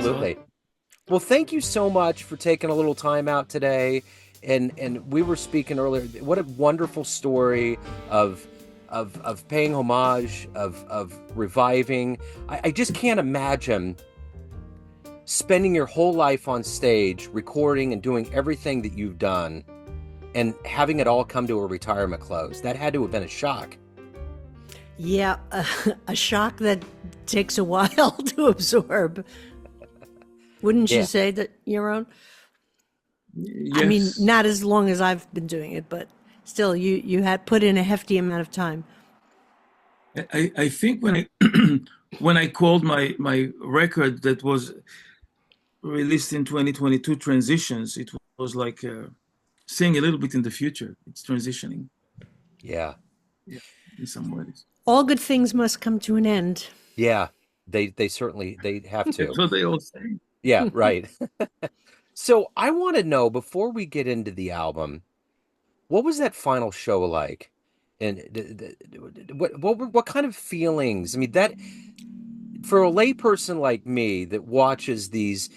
Absolutely. Well, thank you so much for taking a little time out today. And we were speaking earlier. What a wonderful story of paying homage, of reviving. I just can't imagine spending your whole life on stage, recording and doing everything that you've done, and having it all come to a retirement close. That had to have been a shock. Yeah, a shock that takes a while to absorb. Wouldn't you say that, Yaron? Yes. I mean, not as long as I've been doing it, but still, you had put in a hefty amount of time. I think when I when I called my record that was released in 2022, Transitions, it was like seeing a little bit in the future. It's transitioning. Yeah. Yeah, in some ways. All good things must come to an end. Yeah, they certainly they have to. That's what they all say. Yeah, right. So I want to know, before we get into the album, what was that final show like? And what kind of feelings? I mean, that for a layperson like me that watches these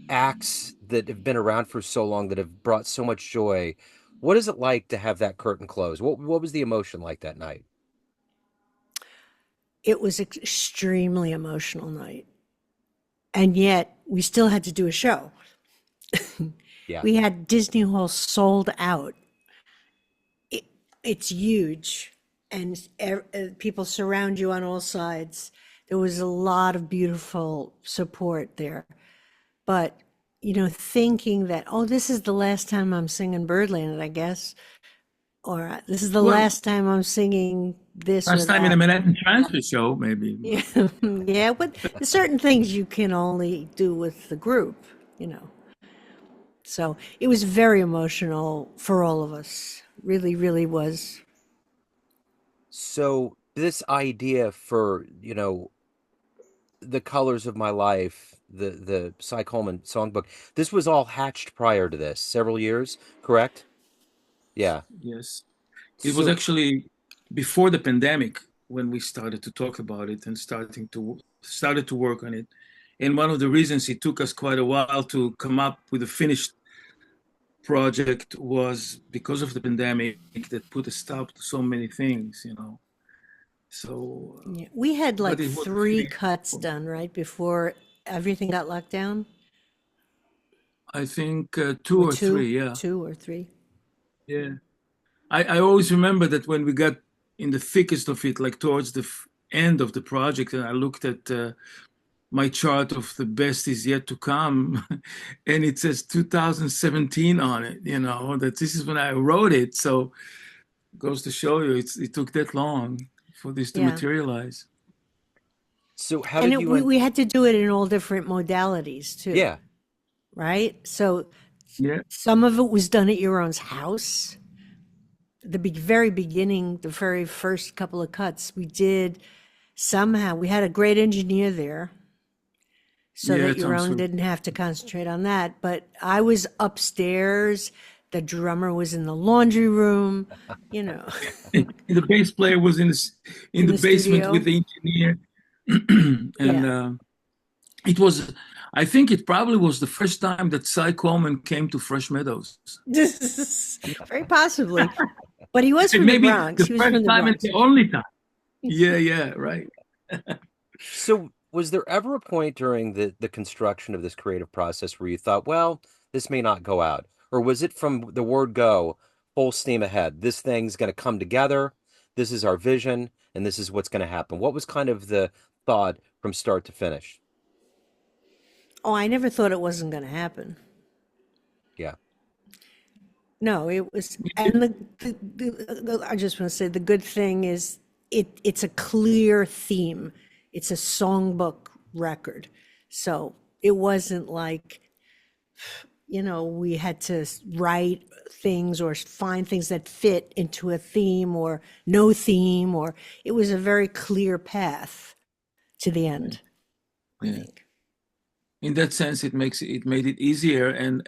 acts that have been around for so long, that have brought so much joy, what is it like to have that curtain close? What was the emotion like that night? It was an extremely emotional night. And yet we still had to do a show. Yeah. We had Disney Hall sold out. It's huge, and people surround you on all sides. There was a lot of beautiful support there. But, thinking that, oh, this is the last time I'm singing Birdland, I guess, or this is the last time I'm singing this. Last time in a Manhattan Transfer show, maybe. Yeah, yeah, but certain things you can only do with the group, So it was very emotional for all of us. Really, really was. So this idea for, the colors of my life, the Cy Coleman Songbook, this was all hatched prior to this, several years, correct? Yeah. Yes. It was actually before the pandemic when we started to talk about it and started to work on it. And one of the reasons it took us quite a while to come up with a finished project was because of the pandemic that put a stop to so many things, So yeah, we had like 3 cuts done, right, before everything got locked down. I think 2 or 3, yeah. 2 or 3. Yeah. I always remember that when we got in the thickest of it, like towards the end of the project, and I looked at my chart of the best is yet to come, and it says 2017 on it, that this is when I wrote it. So it goes to show you it took that long for this to materialize. So how did you... we had to do it in all different modalities too. Yeah. Right? So yeah, some of it was done at Yaron's house. The very beginning, the very first couple of cuts, we had a great engineer there, so that Yaron didn't have to concentrate on that. But I was upstairs, the drummer was in the laundry room, The bass player was in the basement studio with the engineer. And it was, I think it probably was the first time that Cy Coleman came to Fresh Meadows. Very possibly. But he was from the Bronx. The first time and the only time. Yeah, right. So was there ever a point during the construction of this creative process where you thought, well, this may not go out? Or was it from the word go, full steam ahead? This thing's going to come together. This is our vision, and this is what's going to happen. What was kind of the thought from start to finish? Oh, I never thought it wasn't going to happen. Yeah. No, it was, and I just want to say the good thing is it's a clear theme. It's a songbook record. So it wasn't like, we had to write things or find things that fit into a theme or no theme, or it was a very clear path to the end, I think. In that sense, it made it easier. And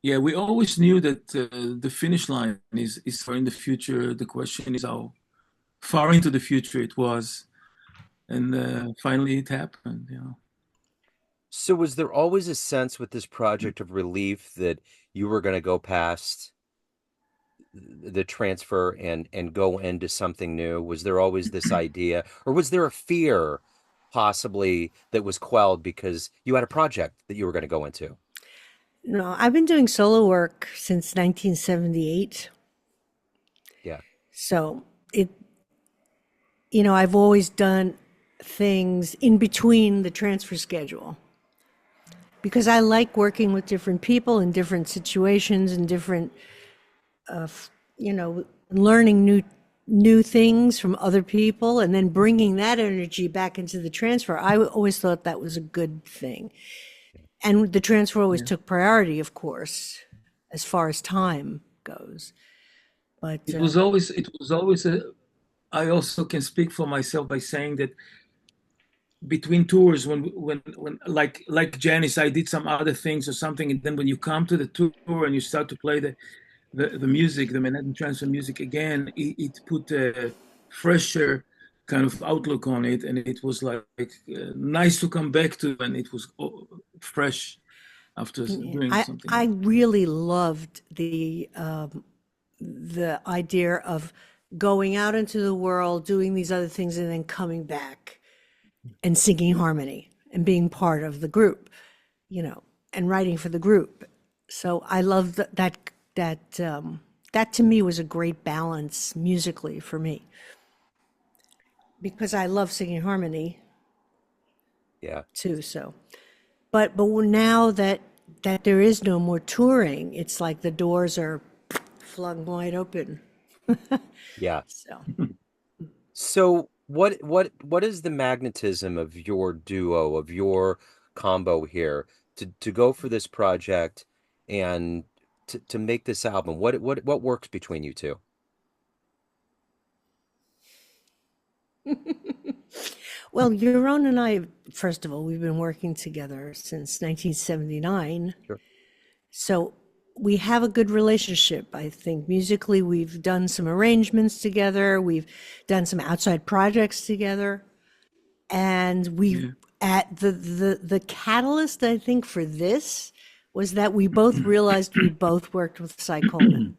we always knew that the finish line is far in the future. The question is how far into the future it was. And finally it happened, So was there always a sense with this project of relief that you were going to go past the transfer and go into something new? Was there always this idea, or was there a fear possibly that was quelled because you had a project that you were going to go into? No, I've been doing solo work since 1978. Yeah. So it, I've always done things in between the transfer schedule because I like working with different people in different situations and different, learning new things from other people and then bringing that energy back into the transfer. I always thought that was a good thing. And the transfer always Yeah. took priority, of course, as far as time goes. But It was always a, I also can speak for myself by saying that between tours, when like Janis, I did some other things or something, and then when you come to the tour and you start to play the music, the Manhattan Transfer music again, it put a fresher kind of outlook on it, and it was like nice to come back to, and it was fresh after doing something I else. really loved the idea of going out into the world, doing these other things, and then coming back and singing harmony and being part of the group, and writing for the group. So I love that to me was a great balance musically for me because I love singing harmony Yeah. too. So, but now that there is no more touring, it's like the doors are flung wide open. Yeah. So. So what is the magnetism of your duo, of your combo here to go for this project and to make this album? What works between you two? Well, Yaron and I, first of all, we've been working together since 1979. Sure. So we have a good relationship, I think. Musically, we've done some arrangements together, we've done some outside projects together. And we Yeah. at the catalyst, I think, for this was that we both realized we both worked with Cy Coleman,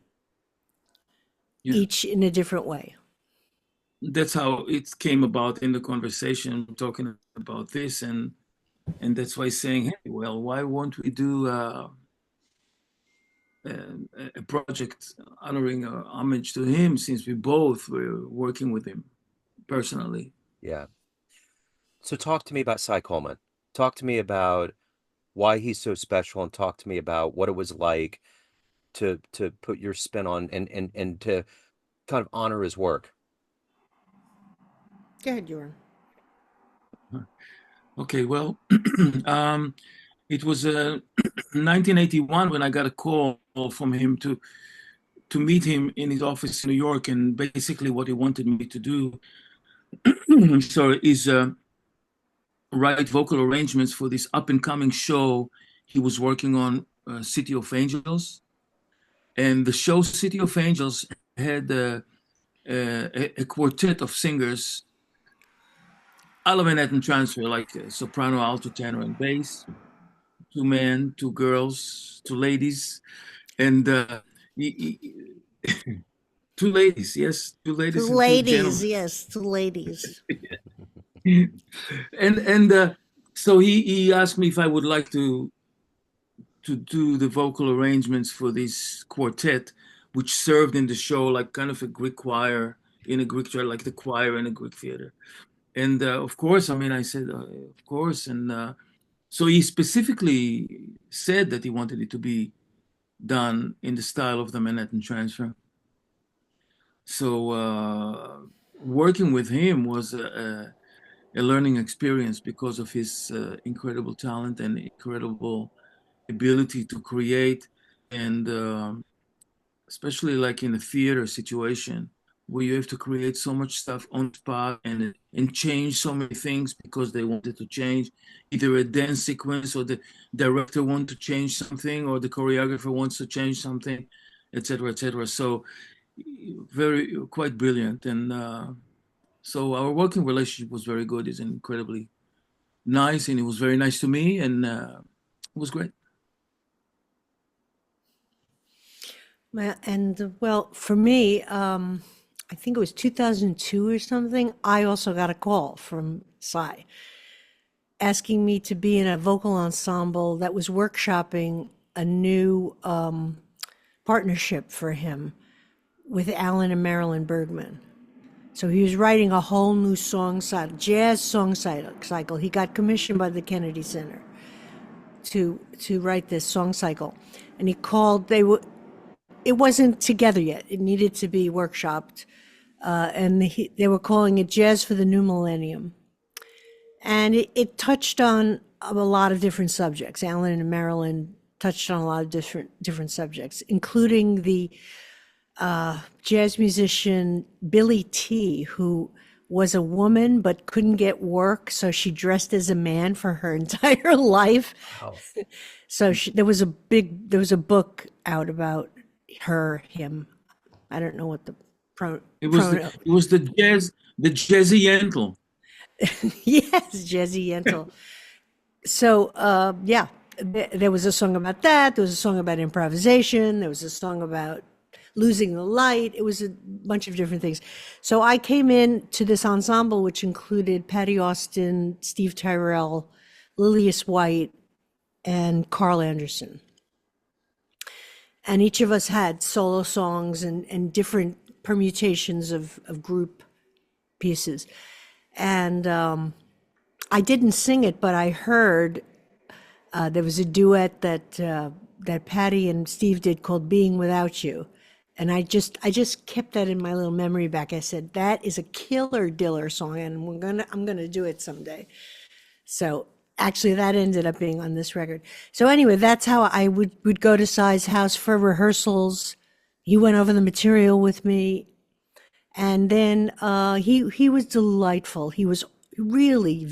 Yeah. each in a different way. That's how it came about in the conversation, talking about this, and that's why saying, hey, well, why won't we do a project honoring homage to him since we both were working with him personally. Yeah. So talk to me about Cy Coleman. Talk to me about why he's so special and talk to me about what it was like to put your spin on and to kind of honor his work. Go ahead, Yaron. Okay, well, um, it was 1981 when I got a call from him to meet him in his office in New York, and basically what he wanted me to do, I'm sorry, is write vocal arrangements for this up and coming show he was working on, City of Angels. And the show City of Angels had a quartet of singers, a la Manhattan Transfer, like soprano, alto, tenor, and bass, two men, two girls, two ladies, and two ladies, yes, two To ladies and two ladies, gentlemen. yes, to ladies. And so he asked me if I would like to do the vocal arrangements for this quartet, which served in the show like kind of a Greek choir in a Greek theater, like the choir in a Greek theater. And of course, I mean, I said, of course. And so he specifically said that he wanted it to be done in the style of the Manhattan Transfer. So working with him was a learning experience because of his incredible talent and incredible ability to create, and especially like in a theater situation where you have to create so much stuff on spot and change so many things because they wanted to change either a dance sequence or the director wants to change something or the choreographer wants to change something, etc., etc. So very quite brilliant, and so our working relationship was very good. It's incredibly nice, and he was very nice to me, and it was great. And well, for me, I think it was 2002 or something, I also got a call from Cy asking me to be in a vocal ensemble that was workshopping a new partnership for him with Alan and Marilyn Bergman. So he was writing a whole new song cycle, jazz song cycle. He got commissioned by the Kennedy Center to write this song cycle, and he called. It wasn't together yet. It needed to be workshopped, and they were calling it Jazz for the New Millennium. And it touched on a lot of different subjects. Alan and Marilyn touched on a lot of different subjects, including the jazz musician Billy T, who was a woman but couldn't get work, so she dressed as a man for her entire life. Wow. So there was a book out about him. I don't know what the It was the jazzy Yentl. Yes, Jazzy Yentl. So yeah, there was a song about that. There was a song about improvisation. There was a song about losing the light. It was a bunch of different things. So I came in to this ensemble, which included Patty Austin, Steve Tyrell, Lilius White, and Carl Anderson. And each of us had solo songs and different permutations of group pieces. And I didn't sing it, but I heard there was a duet that Patty and Steve did called "Being Without You," and I just kept that in my little memory bank. I said that is a killer diller song, and I'm gonna do it someday. So actually, that ended up being on this record. So anyway, that's how I would go to Cy's house for rehearsals. He went over the material with me. And then he was delightful. He was really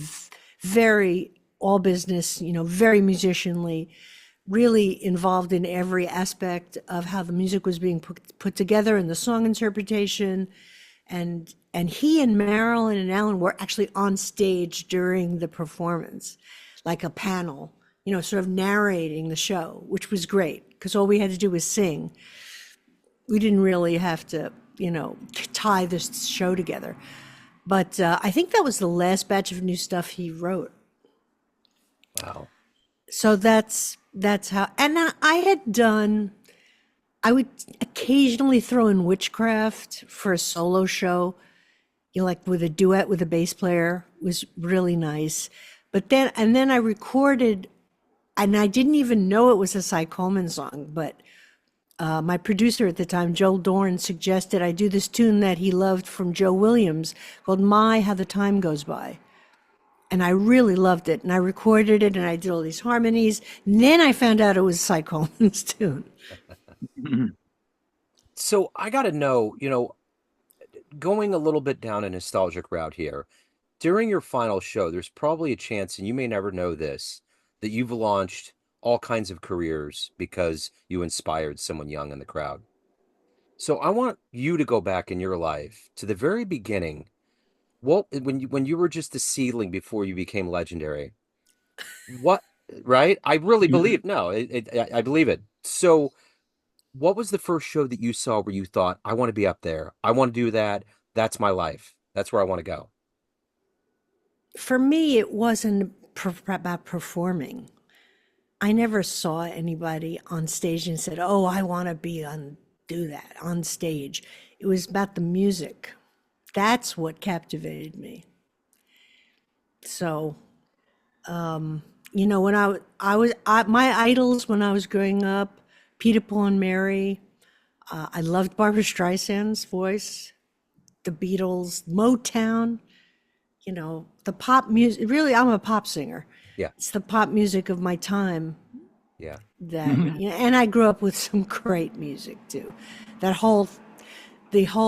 very all business, very musicianly, really involved in every aspect of how the music was being put together and the song interpretation. And he and Marilyn and Alan were actually on stage during the performance, like a panel, sort of narrating the show, which was great because all we had to do was sing. We didn't really have to tie this show together. But I think that was the last batch of new stuff he wrote. Wow. So that's how, and I would occasionally throw in witchcraft for a solo show, like with a duet with a bass player was really nice. But then I recorded, and I didn't even know it was a Cy Coleman song, but my producer at the time, Joel Dorn, suggested I do this tune that he loved from Joe Williams called "My, How the Time Goes By." And I really loved it. And I recorded it and I did all these harmonies. And then I found out it was Cy Coleman's tune. So I got to know, going a little bit down a nostalgic route here, during your final show, there's probably a chance, and you may never know this, that you've launched all kinds of careers because you inspired someone young in the crowd. So I want you to go back in your life to the very beginning. Walt, when you were just a seedling before you became legendary, what, right? I really believe, I believe it. So what was the first show that you saw where you thought, I want to be up there. I want to do that. That's my life. That's where I want to go. For me, it wasn't about performing. I never saw anybody on stage and said, "Oh, I want to do that on stage." It was about the music. That's what captivated me. So, when my idols when I was growing up, Peter, Paul, and Mary. I loved Barbra Streisand's voice, the Beatles, Motown. The pop music. Really, I'm a pop singer. Yeah. It's the pop music of my time. Yeah. And I grew up with some great music too. The whole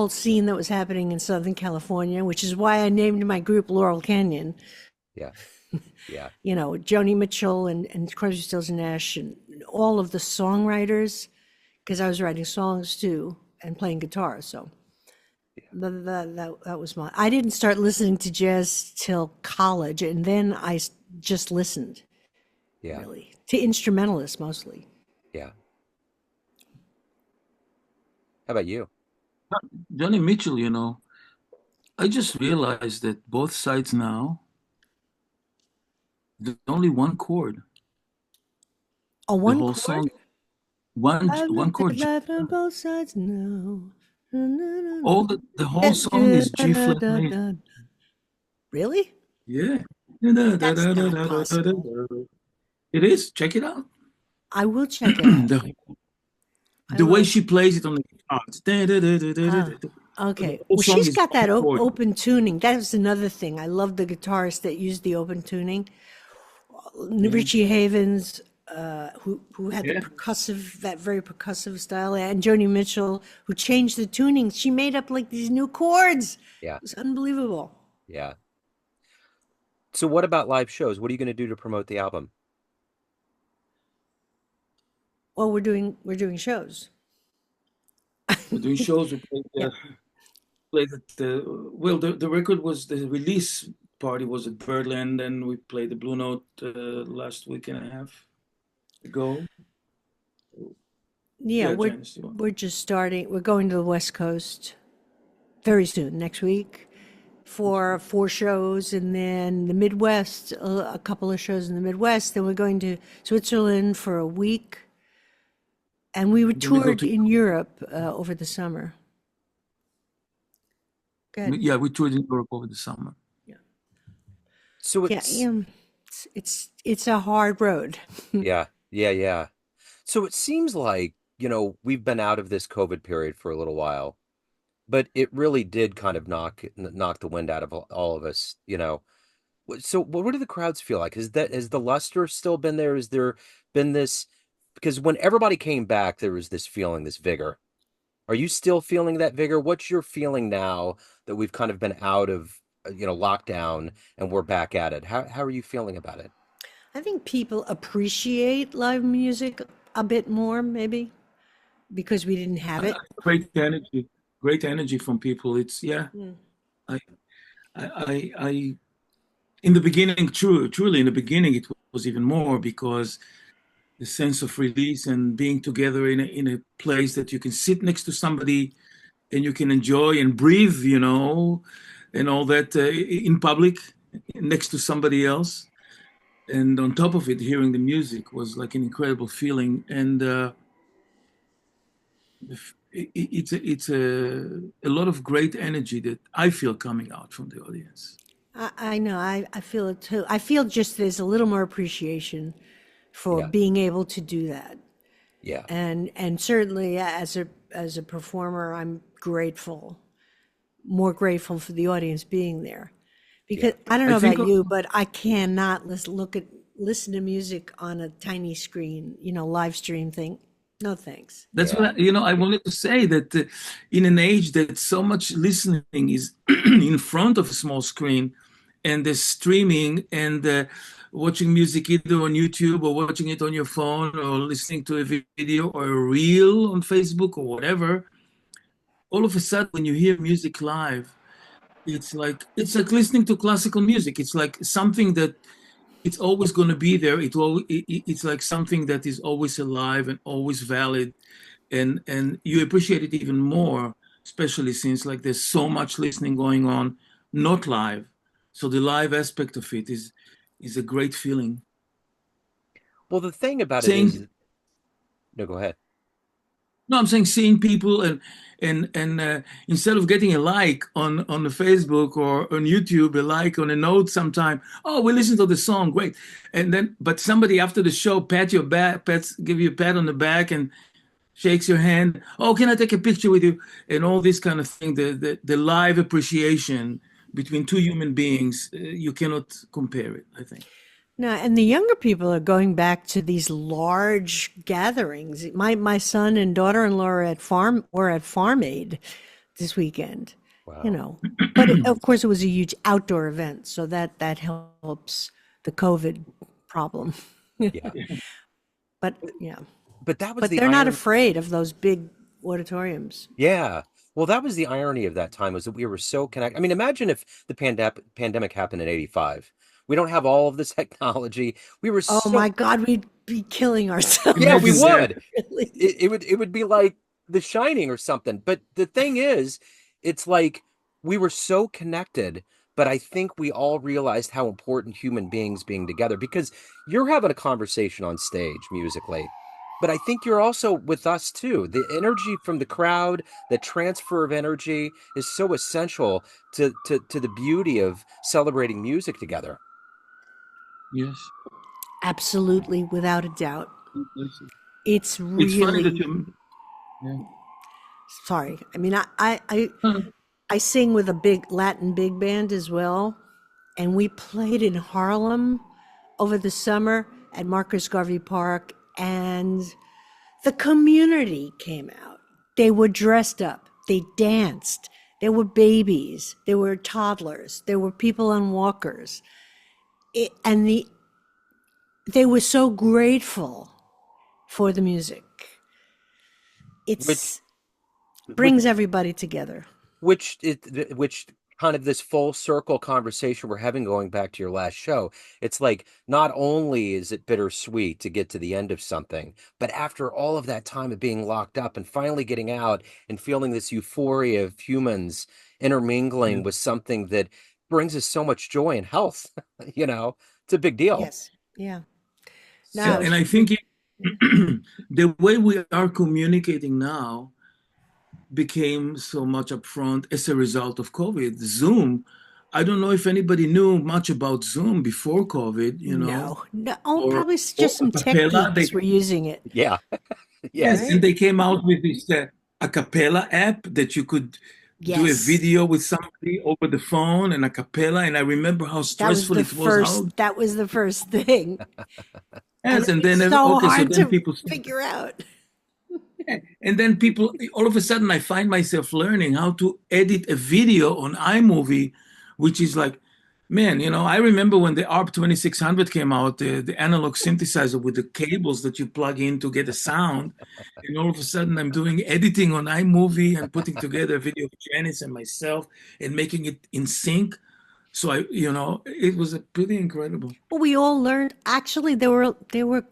scene that was happening in Southern California, which is why I named my group Laurel Canyon. Yeah. Yeah. Joni Mitchell and Crosby, Stills and Nash and all of the songwriters, because I was writing songs too and playing guitar. So That was my. I didn't start listening to jazz till college, and then just listened Yeah. really to instrumentalists mostly. Yeah. How about you? Johnny Mitchell, I just realized that both sides now, there's only one chord. Oh, The one whole chord. song, one chord. Life on both sides now. All the whole song is G flat major. Really? Yeah. That's not possible. It is. Check it out. I will check it out. The, I the way will. she plays it on the guitars. Okay. The whole Well, song she's is got that one chord. open tuning. That was another thing. I love the guitarists that use the open tuning. Richie Havens, who had the Yeah. percussive, that very percussive style, and Joni Mitchell, who changed the tuning. She made up like these new chords. Yeah. It was unbelievable. Yeah. So what about live shows? What are you going to do to promote the album? Well, we're doing shows. We're doing shows. We Yeah. played at the record was the release party was at Birdland, and we played the Blue Note last week and a half ago. Yeah, Yeah, Janice, you want- we're just starting. We're going to the West Coast very soon, next week, for 4 shows, and then the Midwest, a couple of shows in the Midwest. Then we're going to Switzerland for a week, and we Then we go toured to in Europe over the summer. Good. yeah, we toured in Europe over the summer. So Yeah, it's yeah. It's a hard road. yeah. So it seems like, we've been out of this COVID period for a little while, but it really did kind of knock the wind out of all of us. So what do the crowds feel like? Has the luster still been there? Has there been this? Because when everybody came back, there was this feeling, this vigor. Are you still feeling that vigor? What's your feeling now that we've kind of been out of, lockdown and we're back at it? How are you feeling about it? I think people appreciate live music a bit more, maybe, because we didn't have it. Great energy from people. It's yeah. Mm. I in the beginning, truly in the beginning, it was even more because the sense of release and being together in a place that you can sit next to somebody and you can enjoy and breathe, and all that in public next to somebody else. And on top of it, hearing the music was like an incredible feeling. And it's a lot of great energy that I feel coming out from the audience. I know. I feel it too. I feel just there's a little more appreciation for Yeah. being able to do that. Yeah. And certainly as a performer, I'm grateful, more grateful for the audience being there. Because I don't know I think about you, but I cannot listen to music on a tiny screen, live stream thing. No thanks. That's Yeah. what I wanted to say, that in an age that so much listening is in front of a small screen, and the streaming and watching music either on YouTube or watching it on your phone or listening to a video or a reel on Facebook or whatever, all of a sudden when you hear music live, it's like listening to classical music. It's like something that it's always going to be there. It's like something that is always alive and always valid, and you appreciate it even more, especially since like there's so much listening going on, not live. So the live aspect of it is a great feeling. Well, the thing about it Saying is, no, go ahead. No, I'm saying seeing people and instead of getting a like on the Facebook or on YouTube, a like on a note sometime. Oh, we listened to the song, great. And then, but somebody after the show give you a pat on the back and shakes your hand. Oh, can I take a picture with you? And all this kind of thing. The live appreciation between two human beings, you cannot compare it, I think. No, and the younger people are going back to these large gatherings. My son and daughter-in-law were at Farm Aid this weekend. Wow. But of course it was a huge outdoor event, so that helps the COVID problem. Yeah. But yeah, But that was but the they're not iron. afraid of those big auditoriums. Yeah. Well, that was the irony of that time, was that we were so connected. I mean, imagine if the pandemic happened in 85. We don't have all of this technology. We were Oh so, my God, we'd be killing ourselves. yeah, we Imagine that. would. Really. It would be like The Shining or something. But the thing is, it's like we were so connected, but I think we all realized how important human beings being together, because you're having a conversation on stage musically, but I think you're also with us too. The energy from the crowd, the transfer of energy is so essential to the beauty of celebrating music together. Yes. Absolutely, without a doubt. It's It's funny that really, you. Yeah. sorry. I mean, I sing with a big Latin big band as well, and we played in Harlem over the summer at Marcus Garvey Park, and the community came out. They were dressed up, they danced, there were babies, there were toddlers, there were people on walkers. They were so grateful for the music. Which It's which brings everybody together. which kind of this full circle conversation we're having, going back to your last show, it's like not only is it bittersweet to get to the end of something, but after all of that time of being locked up and finally getting out and feeling this euphoria of humans intermingling Yeah. with something that brings us so much joy and health, it's a big deal. Yes. Yeah. So No, And I think the way we are communicating now became so much upfront as a result of COVID. Zoom, I don't know if anybody knew much about Zoom before COVID, no. Oh, or, probably just a some tech cappella. geeks were using it, yeah, Yes, yes. and right? they came out with this a cappella app that you could do a Yes. video with somebody over the phone and a cappella. And I remember how stressful it was. That was the first thing. And Yes, it and was then so okay, so hard then to people, figure out. and then people, all of a sudden, I find myself learning how to edit a video on iMovie, which is like, man, I remember when the ARP 2600 came out, the analog synthesizer with the cables that you plug in to get a sound. And all of a sudden, I'm doing editing on iMovie and putting together a video of Janice and myself and making it in sync. So it was a pretty incredible. Well, we all learned. Actually, there were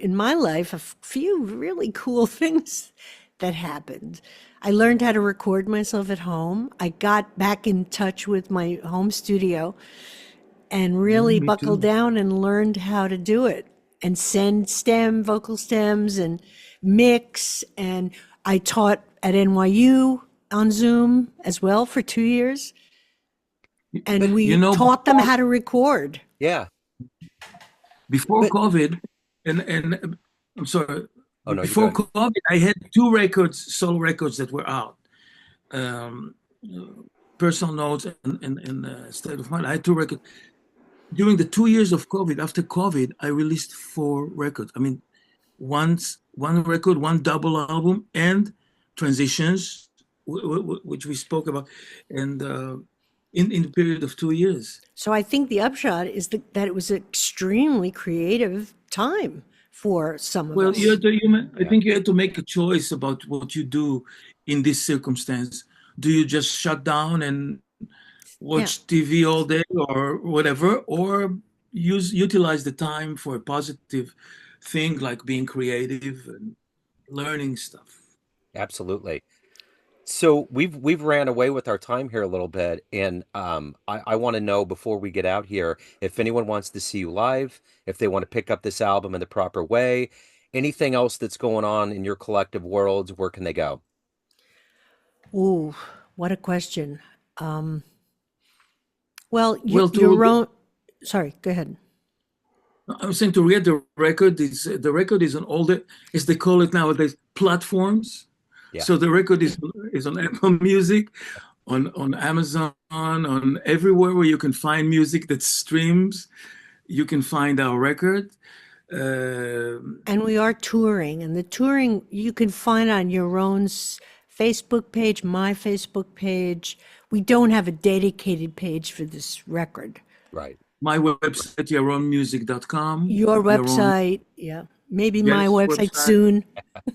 in my life a few really cool things that happened. I learned how to record myself at home. I got back in touch with my home studio and really Me buckled too. down and learned how to do it and send vocal stems and mix. And I taught at NYU on Zoom as well for 2 years. And But we taught them how to record. yeah, before but COVID, and I'm sorry, oh no, you're before good. COVID, I had two records, solo records that were out. Um, Personal Notes and State of Mind. I had two records. During the 2 years of COVID, after COVID, I released four records. I mean, one record, one double album, and transitions, which we spoke about, and in the period of 2 years. So I think the upshot is that it was an extremely creative time for some of Well, us. I think you had to make a choice about what you do in this circumstance. Do you just shut down and watch TV all day or whatever, or utilize the time for a positive thing like being creative and learning stuff? Absolutely. So we've ran away with our time here a little bit, and I want to know, before we get out here, if anyone wants to see you live, if they want to pick up this album in the proper way, anything else that's going on in your collective worlds, where can they go? Ooh, what a question. Well, Well, your own. Sorry, go ahead. I was saying to read the record. The record is on all as they call it nowadays, platforms. Yeah. So the record is on Apple Music, on Amazon, on everywhere where you can find music that streams. You can find our record. And we are touring, and the touring you can find on your own Facebook page, my Facebook page. We don't have a dedicated page for this record. Right. My website, yaronmusic.com. Your website, yeah. maybe my Yes, website website. soon.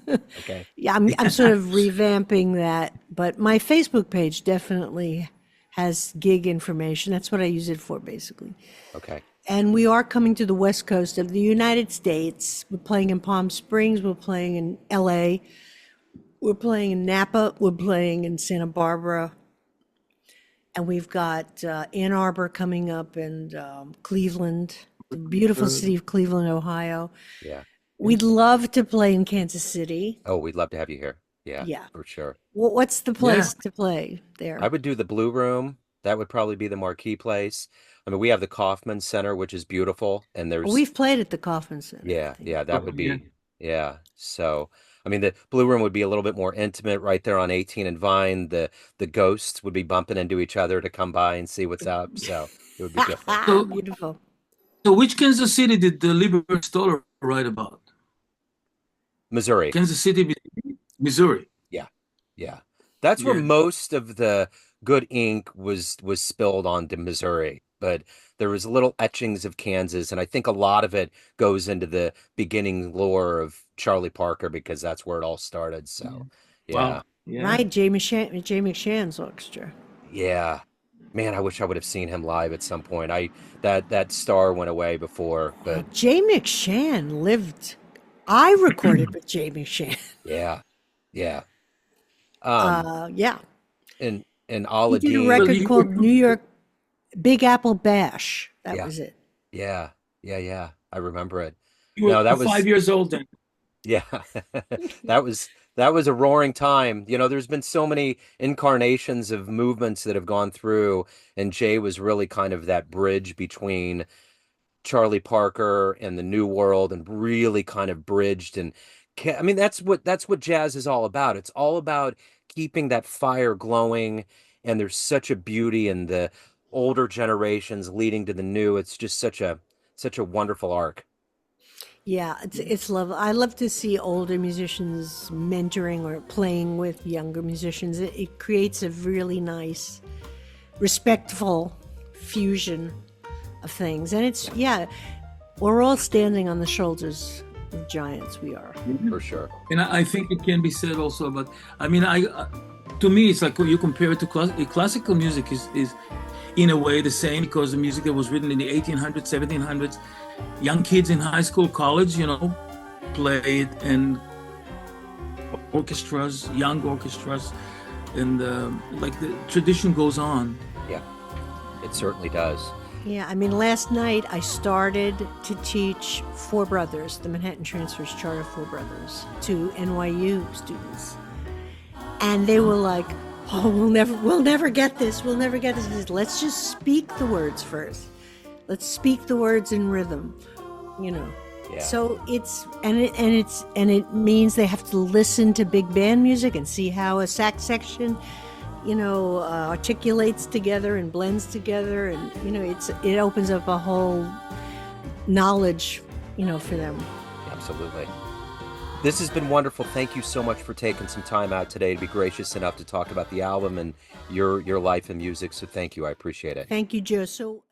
Okay. Yeah, I'm sort of revamping that, but my Facebook page definitely has gig information. That's what I use it for, basically. Okay. And we are coming to the west coast of the United States. We're playing in Palm Springs. We're playing in LA. We're playing in Napa. We're playing in Santa Barbara. And we've got Ann Arbor coming up and Cleveland, the beautiful city of Cleveland, Ohio. Yeah. We'd love to play in Kansas City. Oh, we'd love to have you here. Yeah, Yeah. for sure. What's the place to play there? I would do the Blue Room. That would probably be the marquee place. I mean, we have the Kaufman Center, which is beautiful, and there's We've played at the Kaufman Center, I yeah, think. yeah, that would Yeah. be yeah. So, I mean, the Blue Room would be a little bit more intimate right there on 18 and Vine. The ghosts would be bumping into each other to come by and see what's up. So it would be different. So- Beautiful. So which Kansas City did the Liberty Stoller write about? Missouri. Kansas City, Missouri. Yeah. That's where Yeah. most of the good ink was spilled onto Missouri, but there was little etchings of Kansas, and I think a lot of it goes into the beginning lore of Charlie Parker because that's where it all started. So, yeah. Wow. Yeah. Right, Jay McShann's orchestra. Yeah. Man, I wish I would have seen him live at some point. That star went away before, but Jay McShann lived. I recorded with Jay McShann. yeah. Yeah. Yeah. And He did a Aladdin. record you- called New York Big Apple Bash. That Yeah. was it. Yeah. Yeah. I remember it. You were No, that was 5 years old then. Yeah, that was a roaring time. You know, there's been so many incarnations of movements that have gone through, and Jay was really kind of that bridge between Charlie Parker and the New World, and really kind of bridged. And I mean, that's what jazz is all about. It's all about keeping that fire glowing, and there's such a beauty in the older generations leading to the new. It's just such a wonderful arc. Yeah, it's lovely. I love to see older musicians mentoring or playing with younger musicians. It creates a really nice, respectful fusion of things. And it's, yeah, we're all standing on the shoulders of giants. We are. For sure. And I think it can be said also about, I mean, to me, it's like when you compare it to classical music is in a way the same, because the music that was written in the 1800s, 1700s, young kids in high school, college, played, and orchestras, young orchestras, and like the tradition goes on. Yeah, it certainly does. Yeah, I mean, last night I started to teach Four Brothers, the Manhattan Transfer's Charter Four Brothers, to NYU students. And they were like, oh, we'll never get this. We'll never get this. I said, let's just speak the words first. Let's speak the words in rhythm, Yeah. So it means they have to listen to big band music and see how a sax section, articulates together and blends together, and it opens up a whole knowledge, for them. Absolutely. This has been wonderful. Thank you so much for taking some time out today to be gracious enough to talk about the album and your life and music. So thank you. I appreciate it. Thank you, Joe. So